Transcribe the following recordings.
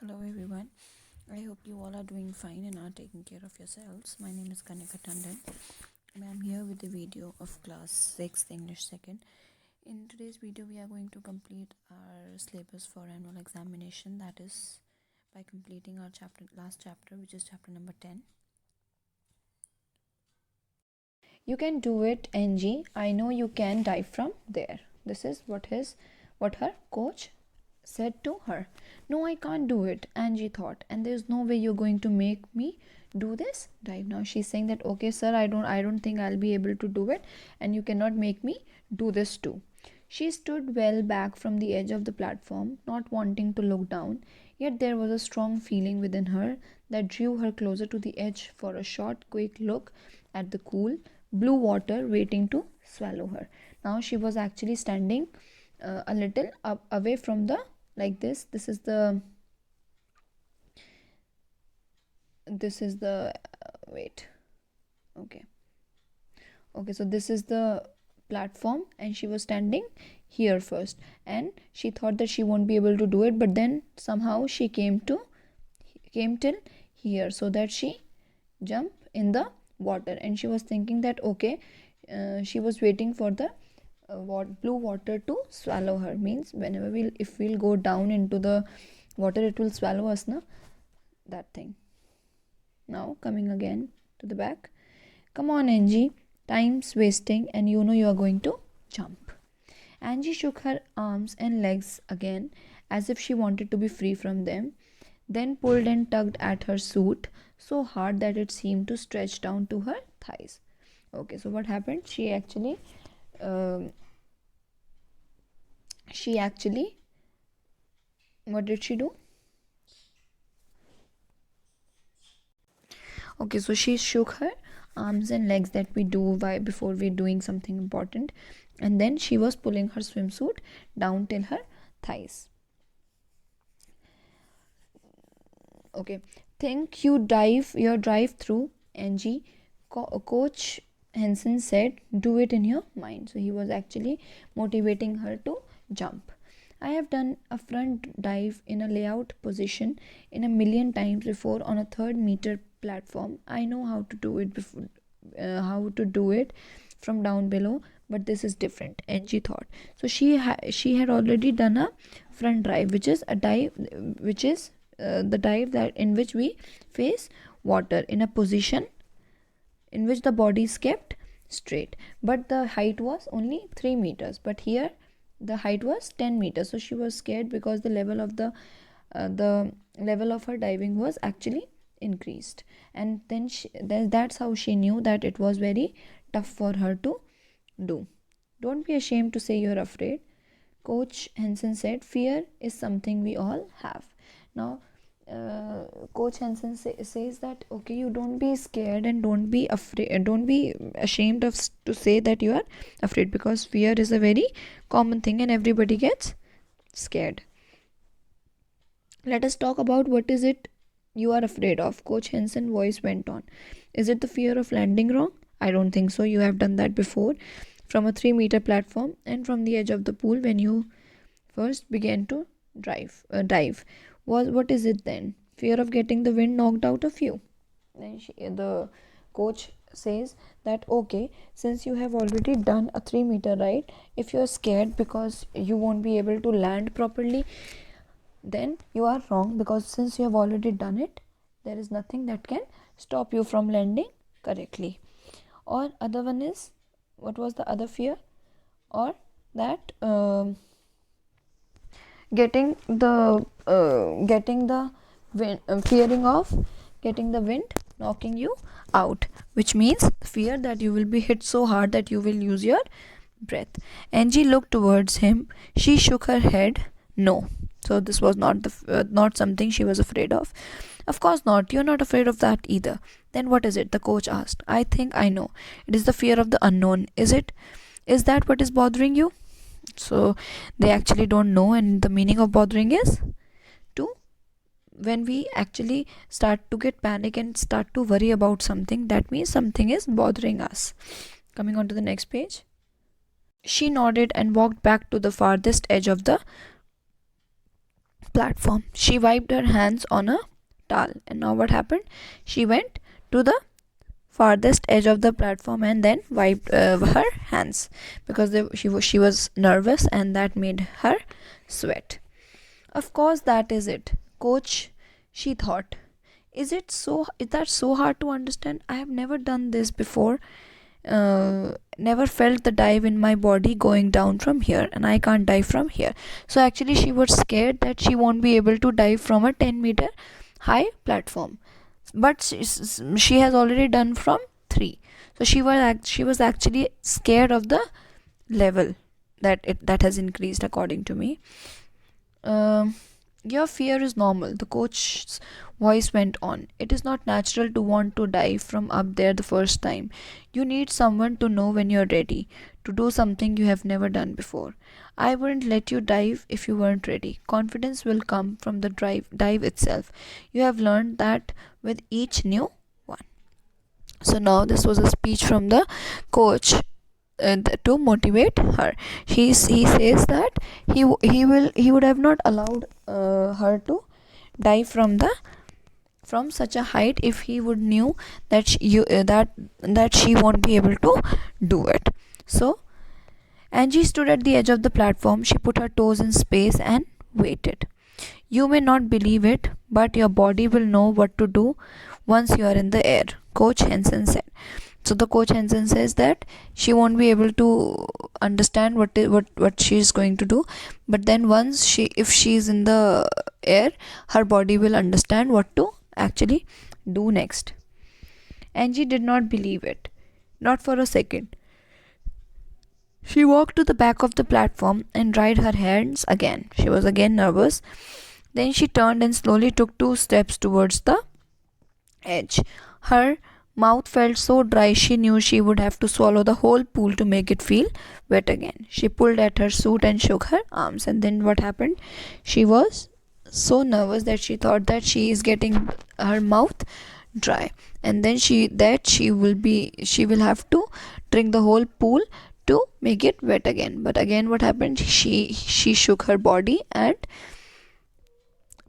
Hello everyone. I hope you all are doing fine and are taking care of yourselves. My name is Kanika Tandon and I am here with the video of class 6th English 2nd. In today's video we are going to complete our syllabus for annual examination, that is by completing our last chapter, which is chapter number 10. You can do it, Angie. I know you can dive from there. This is what her coach said to her. No, I can't do it, Angie thought, and there's no way you're going to make me do this dive. Now she's saying that, okay sir, I don't think I'll be able to do it, and you cannot make me do this too. She stood well back from the edge of the platform, not wanting to look down, yet there was a strong feeling within her that drew her closer to the edge for a short, quick look at the cool, blue water waiting to swallow her. Now she was actually standing a little up away from the, like this is the wait, okay, so this is the platform, and she was standing here first, and she thought that she won't be able to do it, but then somehow she came till here, so that she jumped in the water, and she was thinking that, okay, she was waiting for the blue water to swallow her. Means whenever if we'll go down into the water, it will swallow us, na, that thing. Now coming again to the back. Come on, Angie, time's wasting and you know you are going to jump. Angie shook her arms and legs again as if she wanted to be free from them, then pulled and tugged at her suit so hard that it seemed to stretch down to her thighs. Okay, so what happened? She actually what did she do? Okay, so she shook her arms and legs, that we do before we're doing something important, and then she was pulling her swimsuit down till her thighs. Okay, think your drive through, Angie, Coach Henson said. Do it in your mind. So he was actually motivating her to jump. I have done a front dive in a layout position in a million times before on a 3-meter platform. I know how to do it from down below, but this is different, Angie thought. So she had already done a front dive, which is a dive, which is the dive that in which we face water in a position in which the body is kept straight, but the height was only 3 meters, but here the height was 10 meters. So she was scared because the level of her diving was actually increased, and then that's how she knew that it was very tough for her to do. Don't be ashamed to say you're afraid, Coach Henson said. Fear is something we all have. Now Coach Henson says that, okay, you don't be scared and don't be afraid, don't be ashamed of to say that you are afraid, because fear is a very common thing and everybody gets scared. Let us talk about what is it you are afraid of, Coach Henson voice went on. Is it the fear of landing wrong? I don't think so. You have done that before from a 3-meter platform and from the edge of the pool when you first began to dive. What is it then? Fear of getting the wind knocked out of you? Then the coach says that, okay, since you have already done a 3-meter ride, if you're scared because you won't be able to land properly, then you are wrong, because since you have already done it, there is nothing that can stop you from landing correctly. Or other one is, what was the other fear? Or that getting the wind, fearing of getting the wind knocking you out, which means fear that you will be hit so hard that you will lose your breath. Angie looked towards him. She shook her head. No. So this was not something she was afraid of. Of course not. You're not afraid of that either. Then what is it? The coach asked. I think I know. It is the fear of the unknown. Is it? Is that what is bothering you? So they actually don't know, and the meaning of bothering is to, when we actually start to get panic and start to worry about something, that means something is bothering us. Coming on to the next page. She nodded and walked back to the farthest edge of the platform. She wiped her hands on a towel. And now what happened? She went to the farthest edge of the platform and then wiped her hands because she was nervous and that made her sweat. Of course, that is it. Coach, she thought, is that so hard to understand? I have never done this before. Never felt the dive in my body going down from here, and I can't dive from here. So actually she was scared that she won't be able to dive from a 10-meter high platform, but she has already done from 3. So she was actually scared of the level that has increased according to me. Your fear is normal, the coach's voice went on. It is not natural to want to dive from up there the first time. You need someone to know when you're ready to do something you have never done before. I wouldn't let you dive if you weren't ready. Confidence will come from the dive itself. You have learned that with each new one. So now this was a speech from the coach to motivate her. He says that he would have not allowed her to dive from such a height if he would knew that that she won't be able to do it. So Angie stood at the edge of the platform. She put her toes in space and waited. You may not believe it, but your body will know what to do once you are in the air, Coach Henson said. So the coach Henson says that she won't be able to understand what she is going to do, but then if she is in the air, her body will understand what to actually do next. Angie did not believe it, not for a second. She walked to the back of the platform and dried her hands again. She was again nervous. Then she turned and slowly took 2 steps towards the edge. Her mouth felt so dry she knew she would have to swallow the whole pool to make it feel wet again. She pulled at her suit and shook her arms. And then what happened? She was so nervous that she thought that she is getting her mouth dry, and then she will have to drink the whole pool to make it wet again. But again what happened? She shook her body and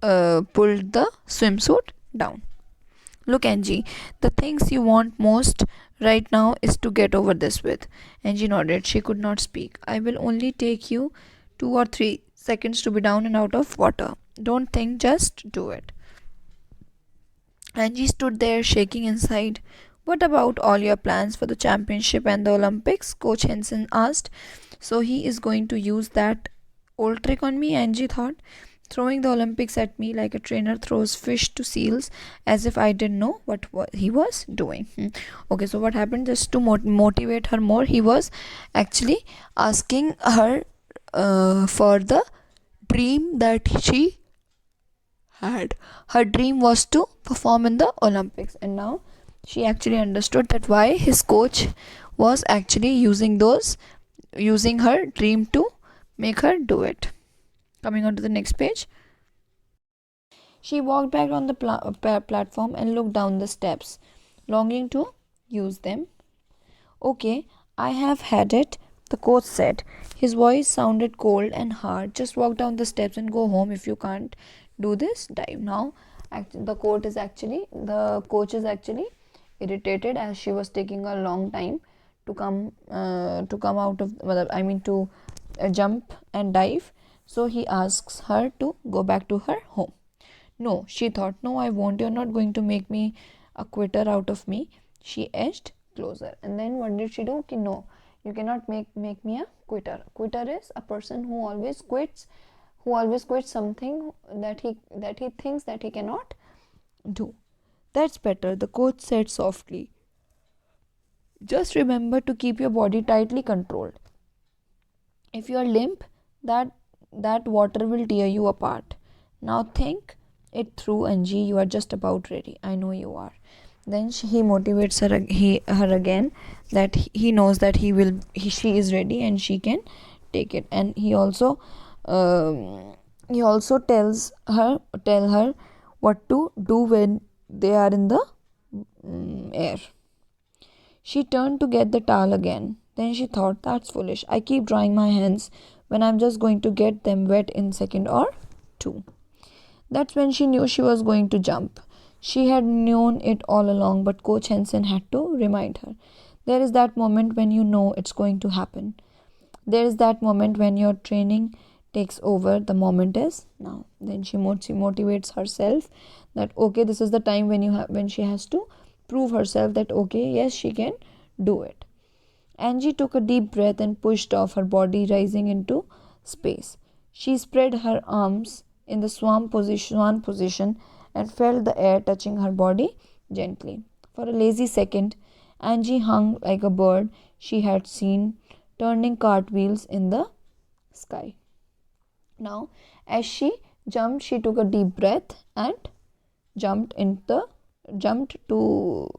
pulled the swimsuit down. Look, Angie, the things you want most right now is to get over this with. Angie nodded. She could not speak. I will only take you 2 or 3 seconds to be down and out of water. Don't think, just do it. Angie stood there shaking inside. What about all your plans for the championship and the Olympics? Coach Henson asked. So he is going to use that old trick on me, Angie thought. Throwing the Olympics at me like a trainer throws fish to seals, as if I didn't know what he was doing. Okay, so what happened? Just to motivate her more, he was actually asking her for the dream that she had. Her dream was to perform in the Olympics, and now she actually understood that why his coach was actually using her dream to make her do it. Coming on to the next page. She walked back on the platform and looked down the steps, longing to use them. Okay, I have had it, the coach said. His voice sounded cold and hard. Just walk down the steps and go home. If you can't do this, dive. Now, the coach is actually irritated as she was taking a long time to come out of, to jump and dive. So he asks her to go back to her home. No, she thought, no, I won't. You're not going to make me a quitter out of me. She edged closer. And then what did she do? No, you cannot make me a quitter. Quitter is a person who always quits something that he thinks that he cannot do. That's better, the coach said softly. Just remember to keep your body tightly controlled. If you are limp, that water will tear you apart. Now think it through, Angie. You are just about ready. I know you are. Then he motivates her again, that he knows that she is ready and she can take it. And he also tell her what to do when they are in the air. She turned to get the towel again. Then she thought, that's foolish. I keep drying my hands when I'm just going to get them wet in a second or 2. That's when she knew she was going to jump. She had known it all along, but Coach Henson had to remind her. There is that moment when you know it's going to happen. There is that moment when your training takes over. The moment is now. Then she motivates herself that okay, this is the time when when she has to prove herself that okay, yes, she can do it. Angie took a deep breath and pushed off, her body rising into space. She spread her arms in the swan position and felt the air touching her body gently. For a lazy second, Angie hung like a bird she had seen turning cartwheels in the sky. Now, as she jumped, she took a deep breath and jumped to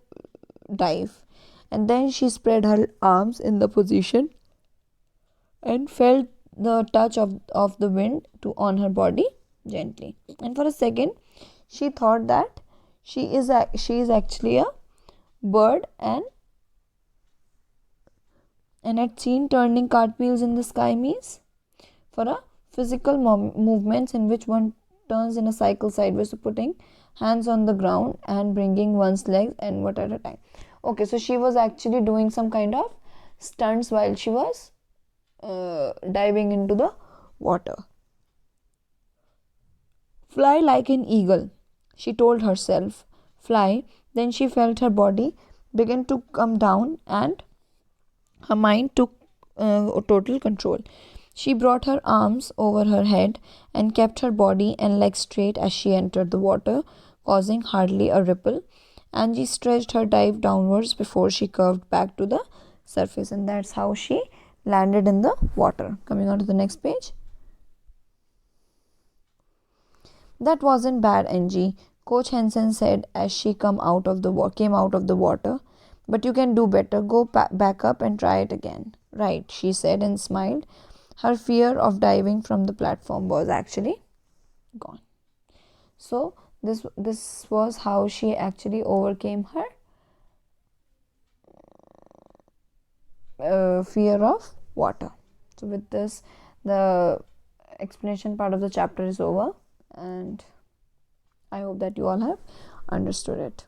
dive. And then she spread her arms in the position and felt the touch of the wind on her body gently. And for a second, she thought that she is actually a bird and had seen turning cartwheels in the sky means for a physical movements in which one turns in a cycle sideways, so putting hands on the ground and bringing one's legs and what at a time. Okay, so she was actually doing some kind of stunts while she was diving into the water. Fly like an eagle, she told herself. Fly. Then she felt her body begin to come down and her mind took total control. She brought her arms over her head and kept her body and legs straight as she entered the water, causing hardly a ripple. Angie stretched her dive downwards before she curved back to the surface, and that's how she landed in the water. Coming on to the next page. That wasn't bad, Angie, Coach Henson said as she came out of the water. But you can do better. Go back up and try it again. Right, she said and smiled. Her fear of diving from the platform was actually gone. So this was how she actually overcame her fear of water. So with this, the explanation part of the chapter is over, and I hope that you all have understood it.